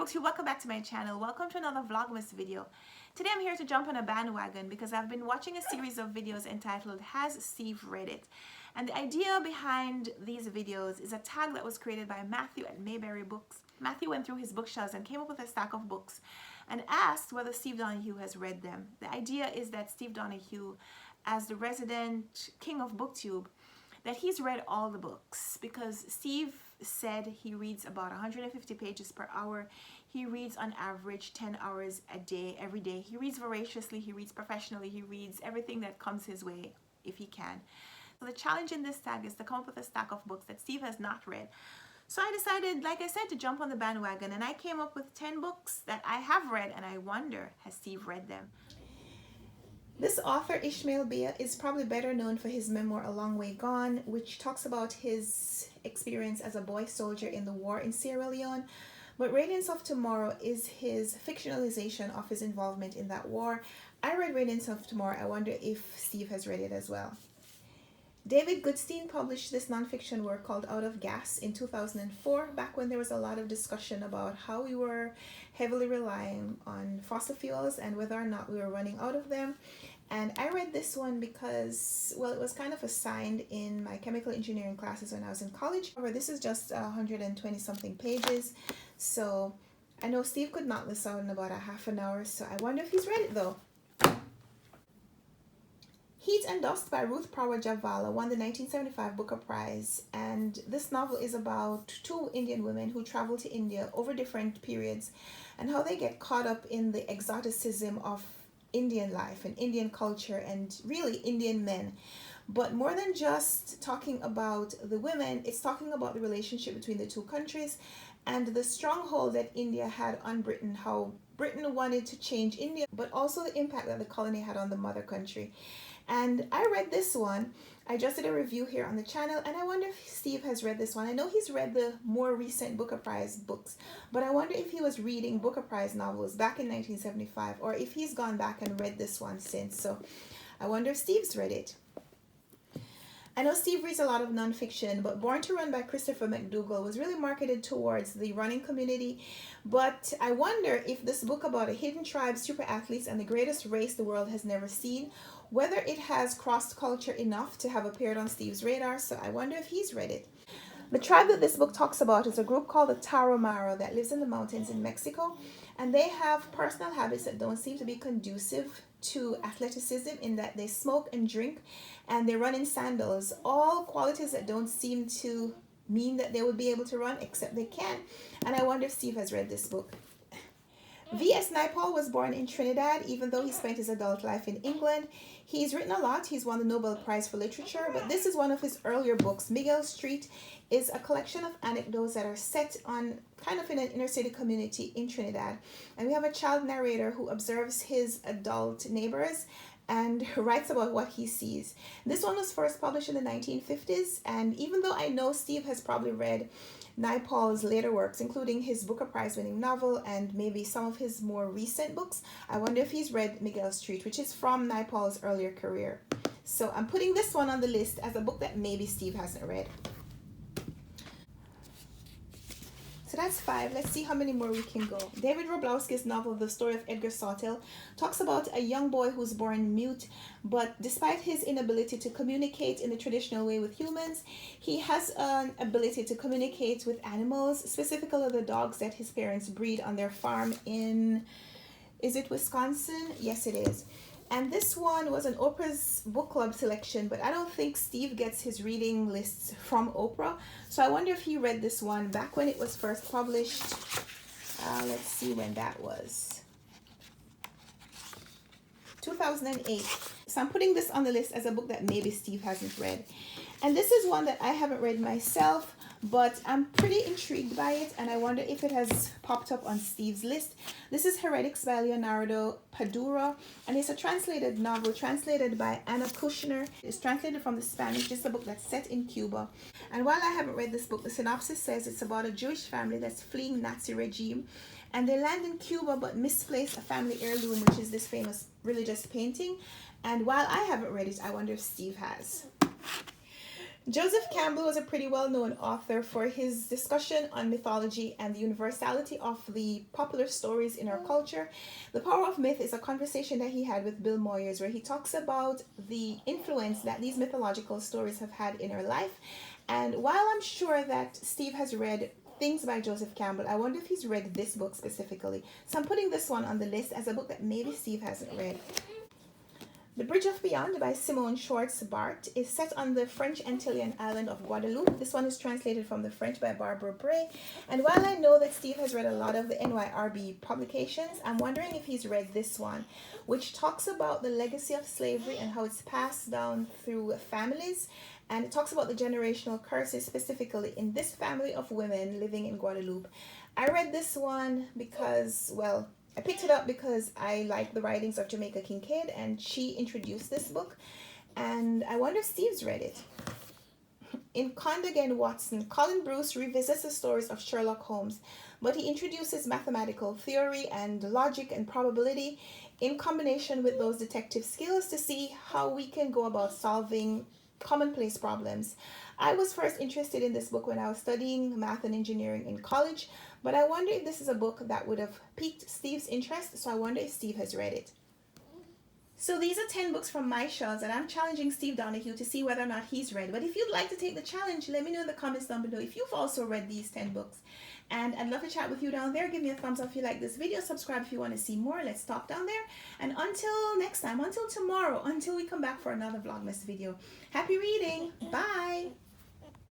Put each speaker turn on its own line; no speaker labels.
booktube, welcome back to my channel. Welcome to another Vlogmas video. Today I'm here to jump on a bandwagon because I've been watching a series of videos entitled Has Steve Read It? And the idea behind these videos is a tag that was created by Matthew at Mayberry Books. Matthew went through his bookshelves and came up with a stack of books and asked whether Steve Donoghue has read them. The idea is that Steve Donoghue, as the resident king of booktube, that he's read all the books, because Steve said he reads about 150 pages per hour. He reads on average 10 hours a day, every day. He reads voraciously, he reads professionally, he reads everything that comes his way if he can. So the challenge in this tag is to come up with a stack of books that Steve has not read. So I decided, like I said, to jump on the bandwagon, and I came up with 10 books that I have read, and I wonder, has Steve read them? This author, Ishmael Bia, is probably better known for his memoir A Long Way Gone, which talks about his experience as a boy soldier in the war in Sierra Leone. But Radiance of Tomorrow is his fictionalization of his involvement in that war. I read Radiance of Tomorrow. I wonder if Steve has read it as well. David Goodstein published this nonfiction work called Out of Gas in 2004, back when there was a lot of discussion about how we were heavily relying on fossil fuels and whether or not we were running out of them. And I read this one because, well, it was kind of assigned in my chemical engineering classes when I was in college. However, this is just 120 something pages, so I know Steve could knock this out in about a half an hour, so I wonder if he's read it though. Heat and Dust by Ruth Prawa Javala won the 1975 Booker Prize, and this novel is about two Indian women who travel to India over different periods and how they get caught up in the exoticism of Indian life and Indian culture and really Indian men. But more than just talking about the women, it's talking about the relationship between the two countries and the stronghold that India had on Britain, how Britain wanted to change India, but also the impact that the colony had on the mother country. And I read this one. I just did a review here on the channel, and I wonder if Steve has read this one. I know he's read the more recent Booker Prize books, but I wonder if he was reading Booker Prize novels back in 1975, or if he's gone back and read this one since. So I wonder if Steve's read it. I know Steve reads a lot of nonfiction, but Born to Run by Christopher McDougall was really marketed towards the running community. But I wonder if this book about a hidden tribe, super athletes, and the greatest race the world has never seen, whether it has crossed culture enough to have appeared on Steve's radar. So I wonder if he's read it. The tribe that this book talks about is a group called the Tarahumara that lives in the mountains in Mexico, and they have personal habits that don't seem to be conducive to athleticism, in that they smoke and drink and they run in sandals, all qualities that don't seem to mean that they would be able to run, except they can. And I wonder if Steve has read this book. V.S. Naipaul was born in Trinidad, even though he spent his adult life in England. He's written a lot. He's won the Nobel Prize for Literature, but this is one of his earlier books. Miguel Street is a collection of anecdotes that are set on kind of in an inner city community in Trinidad. And we have a child narrator who observes his adult neighbors and writes about what he sees. This one was first published in the 1950s, and even though I know Steve has probably read Naipaul's later works, including his Booker Prize winning novel and maybe some of his more recent books, I wonder if he's read Miguel Street, which is from Naipaul's earlier career. So I'm putting this one on the list as a book that maybe Steve hasn't read. So that's 5. Let's see how many more we can go. David Roblowski's novel, The Story of Edgar Sawtelle, talks about a young boy who's born mute, but despite his inability to communicate in the traditional way with humans, he has an ability to communicate with animals, specifically the dogs that his parents breed on their farm in, is it Wisconsin? Yes, it is. And this one was an Oprah's book club selection, but I don't think Steve gets his reading lists from Oprah. So I wonder if he read this one back when it was first published. Let's see when that was. 2008. So I'm putting this on the list as a book that maybe Steve hasn't read. And this is one that I haven't read myself, but I'm pretty intrigued by it, and I wonder if it has popped up on Steve's list. This is Heretics by Leonardo Padura, and it's a translated novel translated by Anna Kushner. It's translated from the Spanish. It's a book that's set in Cuba. And while I haven't read this book, the synopsis says it's about a Jewish family that's fleeing Nazi regime, and they land in Cuba but misplace a family heirloom, which is this famous religious painting. And while I haven't read it, I wonder if Steve has. Joseph Campbell was a pretty well-known author for his discussion on mythology and the universality of the popular stories in our culture. The Power of Myth is a conversation that he had with Bill Moyers where he talks about the influence that these mythological stories have had in our life. And while I'm sure that Steve has read things by Joseph Campbell, I wonder if he's read this book specifically. So I'm putting this one on the list as a book that maybe Steve hasn't read. The Bridge of Beyond by Simone Schwartz Bart is set on the French Antillean island of Guadeloupe. This one is translated from the French by Barbara Bray. And while I know that Steve has read a lot of the NYRB publications, I'm wondering if he's read this one, which talks about the legacy of slavery and how it's passed down through families. And it talks about the generational curses, specifically in this family of women living in Guadeloupe. I read this one because, well, I picked it up because I like the writings of Jamaica Kincaid, and she introduced this book, and I wonder if Steve's read it. In Conde and Watson, Colin Bruce revisits the stories of Sherlock Holmes, but he introduces mathematical theory and logic and probability in combination with those detective skills to see how we can go about solving commonplace problems. I was first interested in this book when I was studying math and engineering in college, but I wonder if this is a book that would have piqued Steve's interest, so I wonder if Steve has read it. So these are 10 books from my shelves, and I'm challenging Steve Donoghue to see whether or not he's read. But if you'd like to take the challenge, let me know in the comments down below if you've also read these 10 books. And I'd love to chat with you down there. Give me a thumbs up if you like this video. Subscribe if you want to see more. Let's talk down there. And until next time, until tomorrow, until we come back for another Vlogmas video. Happy reading. Bye.